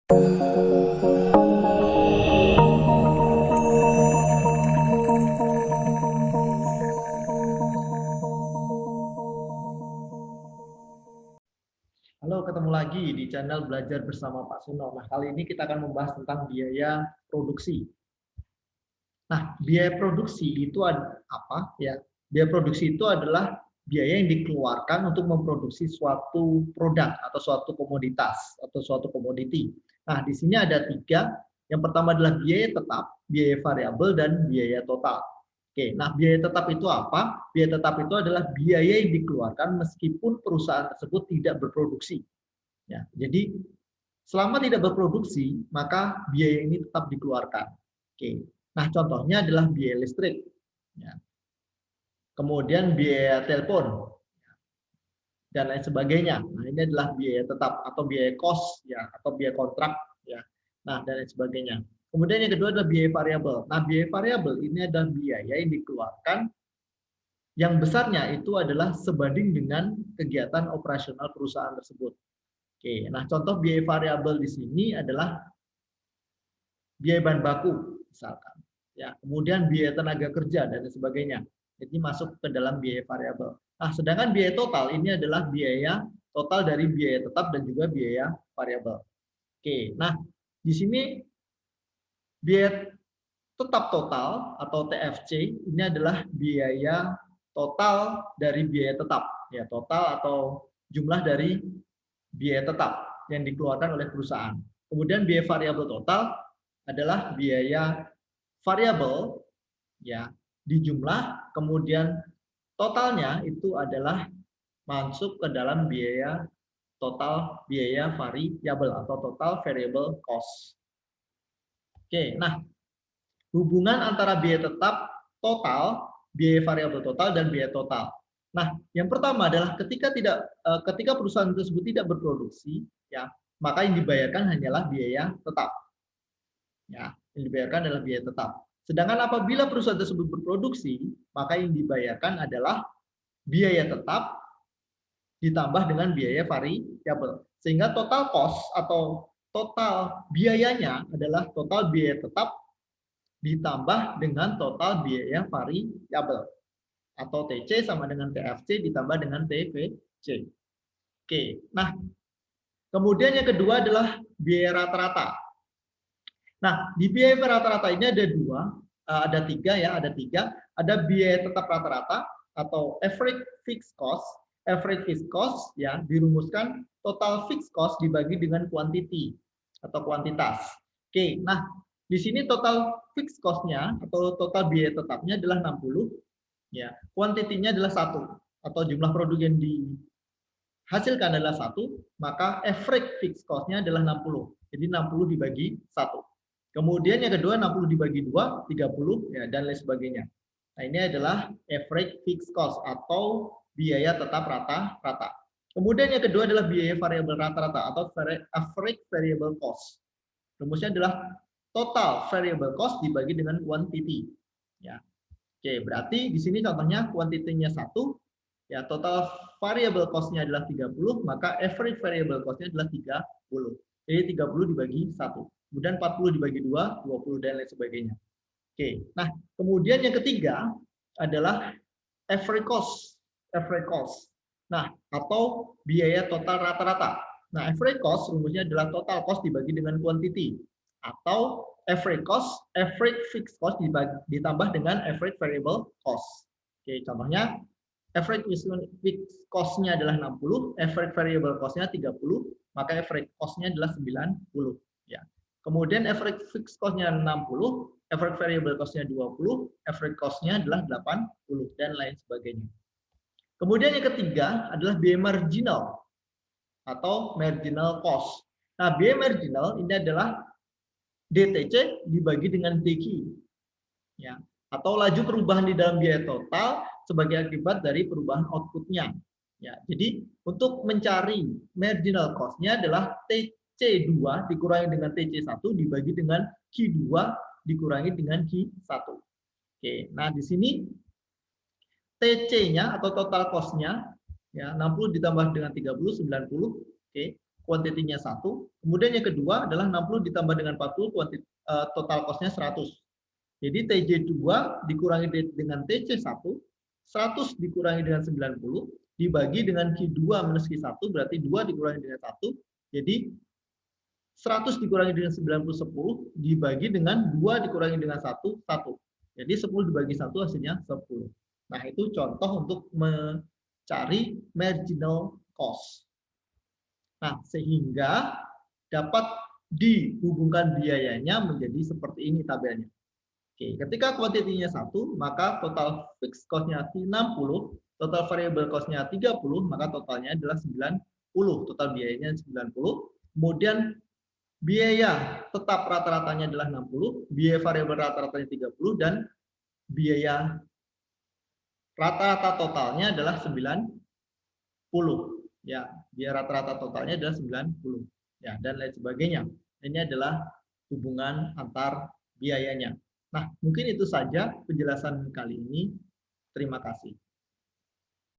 Halo, ketemu lagi di channel Belajar Bersama Pak Suno. Nah, kali ini kita akan membahas tentang biaya produksi. Nah, biaya produksi itu apa? Ya, biaya produksi itu adalah biaya yang dikeluarkan untuk memproduksi suatu produk atau suatu komoditas atau suatu komoditi. Nah, di sini ada tiga. Yang pertama adalah biaya tetap, biaya variabel, dan biaya total. Oke, nah biaya tetap itu apa? Biaya tetap itu adalah biaya yang dikeluarkan meskipun perusahaan tersebut tidak berproduksi. Ya, jadi selama tidak berproduksi, maka biaya ini tetap dikeluarkan. Oke. Nah, contohnya adalah biaya listrik. Ya. Kemudian biaya telepon dan lain sebagainya. Nah, ini adalah biaya tetap atau biaya kos ya atau biaya kontrak ya. Nah, dan lain sebagainya. Kemudian yang kedua adalah biaya variabel. Nah, biaya variabel ini adalah biaya yang dikeluarkan yang besarnya itu adalah sebanding dengan kegiatan operasional perusahaan tersebut. Oke, nah contoh biaya variabel di sini adalah biaya bahan baku misalkan, ya, kemudian biaya tenaga kerja dan sebagainya. Jadi masuk ke dalam biaya variabel. Nah, sedangkan biaya total ini adalah biaya total dari biaya tetap dan juga biaya variabel. Oke, nah di sini biaya tetap total atau TFC ini adalah biaya total dari biaya tetap, ya total atau jumlah dari biaya tetap yang dikeluarkan oleh perusahaan. Kemudian biaya variabel total adalah biaya variabel ya dijumlah, kemudian totalnya itu adalah masuk ke dalam biaya total biaya variabel atau total variable cost. Oke, nah hubungan antara biaya tetap total, biaya variabel total, dan biaya total. Nah, yang pertama adalah ketika perusahaan tersebut tidak berproduksi, ya maka yang dibayarkan hanyalah biaya tetap. Ya, yang dibayarkan adalah biaya tetap. Sedangkan apabila perusahaan tersebut berproduksi, maka yang dibayarkan adalah biaya tetap ditambah dengan biaya variabel. Sehingga total cost atau total biayanya adalah total biaya tetap ditambah dengan total biaya variabel. Atau TC sama dengan TFC ditambah dengan TVC. Oke, nah kemudian yang kedua adalah biaya rata-rata. Nah, di biaya rata-rata ini ada ada tiga ya, ada tiga. Ada biaya tetap rata-rata atau average fixed cost. Average fixed cost ya dirumuskan total fixed cost dibagi dengan quantity atau kuantitas. Oke, nah di sini total fixed cost-nya atau total biaya tetapnya adalah 60, ya. Quantity-nya adalah 1 atau jumlah produk yang dihasilkan adalah 1, maka average fixed cost-nya adalah 60. Jadi 60 dibagi 1. Kemudian yang kedua 60 dibagi 2, 30 ya dan lain sebagainya. Nah, ini adalah average fixed cost atau biaya tetap rata-rata. Kemudian yang kedua adalah biaya variabel rata-rata atau average variable cost. Rumusnya adalah total variable cost dibagi dengan quantity. Ya. Oke, berarti di sini contohnya kuantitinya 1, ya total variable cost-nya adalah 30, maka average variable cost-nya adalah 30. Jadi 30 dibagi 1. Kemudian 40 dibagi 2, 20, dan lain sebagainya. Oke, nah kemudian yang ketiga adalah average cost. Average cost. Nah, atau biaya total rata-rata. Nah, average cost rumusnya adalah total cost dibagi dengan quantity. Atau average cost, average fixed cost ditambah dengan average variable cost. Oke, contohnya average fixed cost-nya adalah 60, average variable cost-nya 30, maka average cost-nya adalah 90. Ya. Kemudian average fixed cost-nya 60, average variable cost-nya 20, average cost-nya adalah 80, dan lain sebagainya. Kemudian yang ketiga adalah biaya marginal atau marginal cost. Nah, biaya marginal ini adalah DTC dibagi dengan DQ. Ya, atau laju perubahan di dalam biaya total sebagai akibat dari perubahan output-nya. Ya, jadi untuk mencari marginal cost-nya adalah TC2 dikurangi dengan TC1 dibagi dengan Q2 dikurangi dengan Q1. Oke, nah di sini TC-nya atau total cost-nya ya 60 ditambah dengan 30 90. Oke. kuantitinya 1. Kemudian yang kedua adalah 60 ditambah dengan 40, total cost-nya 100. Jadi TJ2 dikurangi dengan TC1, 100 dikurangi dengan 90, dibagi dengan Q2 minus Q1, berarti 2 dikurangi dengan 1. Jadi 100 dikurangi dengan 90, 10, dibagi dengan 2 dikurangi dengan 1, 1. Jadi 10 dibagi 1 hasilnya 10. Nah, itu contoh untuk mencari marginal cost. Nah, sehingga dapat dihubungkan biayanya menjadi seperti ini tabelnya. Oke, ketika kuantitinya 1, maka total fixed cost-nya 60, total variable cost-nya 30, maka totalnya adalah 90. Total biayanya 90. Kemudian biaya tetap rata-ratanya adalah 60, biaya variabel rata-ratanya 30, dan biaya rata-rata totalnya adalah 90. Ya, biaya rata-rata totalnya adalah 90. Ya, dan lain sebagainya. Ini adalah hubungan antar biayanya. Nah, mungkin itu saja penjelasan kali ini. Terima kasih.